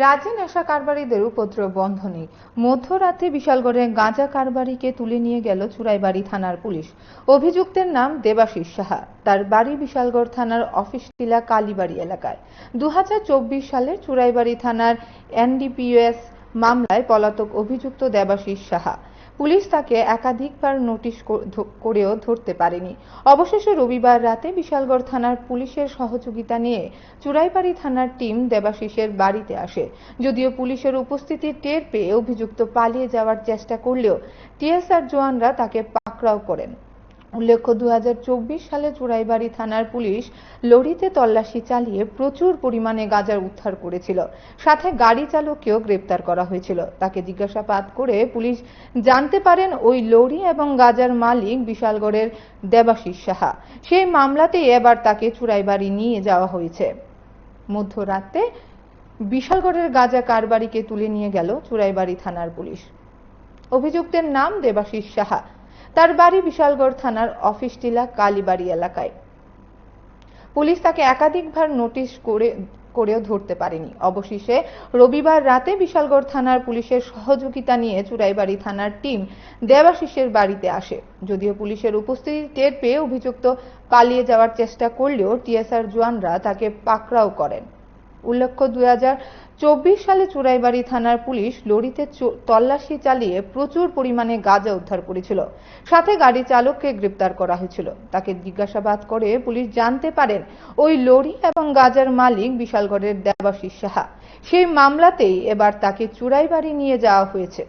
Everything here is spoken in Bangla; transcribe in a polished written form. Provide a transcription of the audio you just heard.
রাজ্যে নেশা কারবারিদের উপদ্রব বন্ধ নেই। মধ্যরাতে বিশালগড়ে গাঁজা কারবারিকে তুলে নিয়ে গেল চুরাইবাড়ি থানার পুলিশ। অভিযুক্তের নাম দেবাশিস সাহা। তার বাড়ি বিশালগড় থানার অফিসটিলা কালীবাড়ি এলাকায়। 2024 সালে চুরাইবাড়ি থানার এনডিপিএস মামলায় পলাতক অভিযুক্ত দেবাশিস সাহা। পুলিশ তাকে একাধিকবার নোটিশ করেও ধরতে পারেনি। অবশেষে রবিবার রাতে বিশালগড় থানার পুলিশের সহযোগিতা নিয়ে চুরাইবাড়ি থানার টিম দেবাশিসের বাড়িতে আসে। যদিও পুলিশের উপস্থিতি টের পেয়ে অভিযুক্ত পালিয়ে যাওয়ার চেষ্টা করলেও টিএসআর জওয়ানরা তাকে পাকড়াও করেন। উল্লেখ্য, 2024 সালে চুরাইবাড়ি থানার পুলিশ লরিতে তল্লাশি চালিয়ে প্রচুর পরিমাণে গাঁজা উদ্ধার করেছিল। সাথে গাড়ি চালককেও গ্রেপ্তার করা হয়েছিল। তাকে জিজ্ঞাসাবাদ করে পুলিশ জানতে পারেন ওই লরি এবং গাঁজার মালিক বিশালগড়ের দেবাশিস সাহা। সেই মামলাতেই এবার তাকে চুরাইবাড়ি নিয়ে যাওয়া হয়েছে। মধ্যরাতে বিশালগড়ের গাঁজা কারবারিকে তুলে নিয়ে গেল চুরাইবাড়ি থানার পুলিশ। অভিযুক্তের নাম দেবাশিস সাহা। তার বাড়ি বিশালগড় থানার অফিসটিলা কালীবাড়ি এলাকায়। পুলিশ তাকে একাধিকবার নোটিশ করেও ধরতে পারেনি। অবশেষে রবিবার রাতে বিশালগড় থানার পুলিশের সহযোগিতা নিয়ে চুরাইবাড়ি থানার টিম দেবাশিসের বাড়িতে আসে। যদিও পুলিশের উপস্থিতি টের পেয়ে অভিযুক্ত পালিয়ে যাওয়ার চেষ্টা করলেও টিএসআর জওয়ানরা তাকে পাকড়াও করেন। উল্লেখ্য, 2024 সালে চুরাইবাড়ি থানার পুলিশ লরিতে তল্লাশি চালিয়ে প্রচুর পরিমাণে গাঁজা উদ্ধার করেছিল। সাথে গাড়ি চালককে গ্রেপ্তার করা হয়েছিল। তাকে জিজ্ঞাসাবাদ করে পুলিশ জানতে পারেন ওই লরি এবং গাঁজার মালিক বিশালগড়ের দেবাশিস সাহা। সেই মামলাতেই এবার তাকে চুরাইবাড়ি নিয়ে যাওয়া হয়েছে।